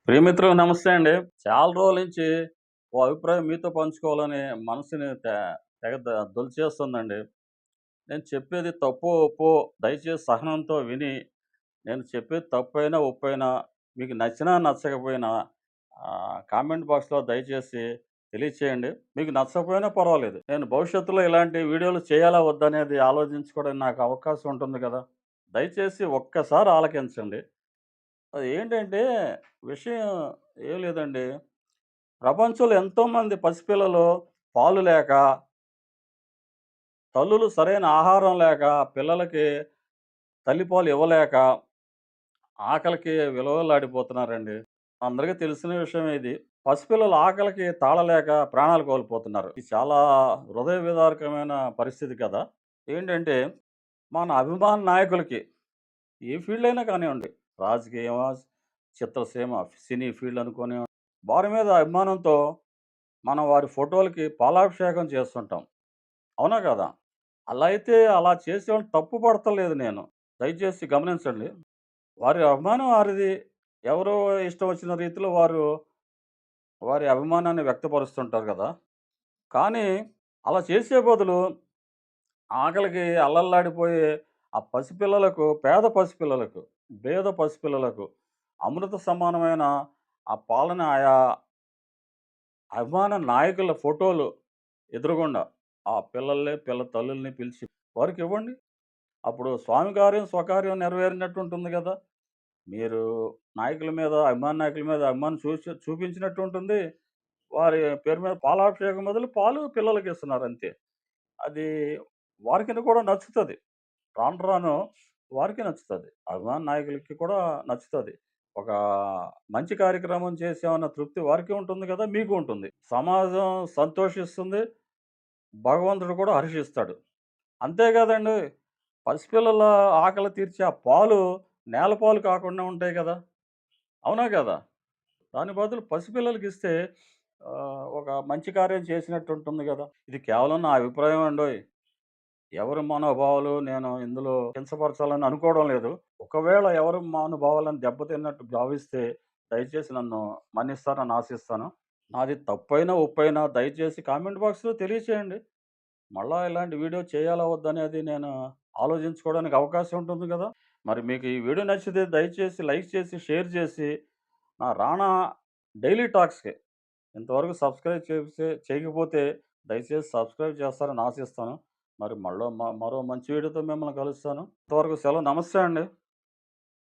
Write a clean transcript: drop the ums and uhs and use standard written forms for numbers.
ప్రియమిత్రులకు నమస్తే అండి. చాలా రోజుల నుంచి ఓ అభిప్రాయం మీతో పంచుకోవాలని మనసుని తెగ దొలిచేస్తుందండి. నేను చెప్పేది తప్పో, ఒప్పో దయచేసి సహనంతో విని, నేను చెప్పేది తప్పైనా, ఒప్పైనా మీకు నచ్చినా, నచ్చకపోయినా కామెంట్ బాక్స్‌లో దయచేసి తెలియచేయండి. మీకు నచ్చకపోయినా పర్వాలేదు. నేను భవిష్యత్తులో ఇలాంటి వీడియోలు చేయాలా, వద్దా అనేది ఆలోచించుకోవడానికి నాకు అవకాశం ఉంటుంది కదా! దయచేసి ఒక్కసారి ఆలకించండి. అది ఏంటంటే విషయం ఏం లేదండి. ప్రపంచంలో ఎంతోమంది పసిపిల్లలు పాలు లేక, తల్లులు సరైన ఆహారం లేక, పిల్లలకి తల్లిపాలు ఇవ్వలేక, ఆకలికి విలవిల్లాడిపోతున్నారండి. అందరికీ తెలిసిన విషయమే ఇది. పసిపిల్లలు ఆకలికి తాళలేక ప్రాణాలు కోల్పోతున్నారు. ఇది చాలా హృదయ విదారకమైన పరిస్థితి కదా! ఏంటంటే, మన అభిమాన నాయకులకి ఏ ఫీల్డ్ అయినా కానివ్వండి. రాజకీయమా, చిత్రసీమ, సినీ ఫీల్డ్ అనుకోని వారి మీద అభిమానంతో మనం వారి ఫోటోలకి పాలాభిషేకం చేస్తుంటాం. అవునా కదా! అలా అయితే అలా చేసేవాళ్ళని తప్పు పడతలేదు నేను. దయచేసి గమనించండి. వారి అభిమానం వారిది. ఎవరో ఇష్టం వచ్చిన రీతిలో వారు వారి అభిమానాన్ని వ్యక్తపరుస్తుంటారు గదా! కానీ అలా చేసే బదులు ఆకలికి అల్లల్లాడిపోయే ఆ పసిపిల్లలకు, పేద పసిపిల్లలకు, బీద పసిపిల్లలకు అమృత సమానమైన ఆ పాలన ఆయా అభిమాన నాయకుల ఫోటోలు ఎదురుగుండా ఆ పిల్ల తల్లుల్ని పిలిచి వారికివ్వండి. అప్పుడు స్వామి కార్యం, స్వకార్యం నెరవేరినట్టు ఉంటుంది గదా! మీరు నాయకుల మీద, అభిమాన నాయకుల మీద అభిమానం చూపించినట్టు ఉంటుంది. వారి పేరు మీద పాలాభిషేకం బదులు పాలు పిల్లలకిస్తున్నారు అంతే. అది వారికిని కూడా నచ్చుతది. రాను రాను వారికి నచ్చుతది. అభిమాన నాయకులకి కూడా నచ్చుతది. ఒక మంచి కార్యక్రమం చేశామన్న తృప్తి వారికి ఉంటుంది గదా! మీకు ఉంటుంది. సమాజం సంతోషిస్తుంది. భగవంతుడు కూడా హర్షిస్తాడు. అంతే కాదండి. పసిపిల్లల ఆకలి తీర్చే ఆ పాలు నేల పాలు కాకుండా ఉంటాయి గదా! అవునా కదా! దాని బదులు పసిపిల్లలకిస్తే ఒక మంచి కార్యం చేసినట్టు ఉంటుంది గదా! ఇది కేవలం నా అభిప్రాయం అండోయ్! ఎవరి మనోభావాలు నేను ఇందులో కించపరచాలని అనుకోవడం లేదు. ఒకవేళ ఎవరి మనోభావాలను దెబ్బతిన్నట్టు భావిస్తే దయచేసి నన్ను మన్నిస్తారని ఆశిస్తాను. నాది తప్పైనా, ఒప్పైనా దయచేసి కామెంట్ బాక్స్‌లో తెలియచేయండి. మళ్ళా ఇలాంటి వీడియో చేయాలా వద్దా అనేది నేను ఆలోచించుకోవడానికి అవకాశం ఉంటుంది కదా! మరి మీకు ఈ వీడియో నచ్చితే దయచేసి లైక్ చేసి, షేర్ చేసి, నా రానా డైలీ టాక్స్‌కి ఇంతవరకు సబ్స్క్రైబ్ చేయకపోతే దయచేసి సబ్స్క్రైబ్ చేస్తారని ఆశిస్తాను. మరి మరో మంచి వీడియోతో మిమ్మల్ని కలుస్తాను. అంతవరకు సెలవు. నమస్తే అండి.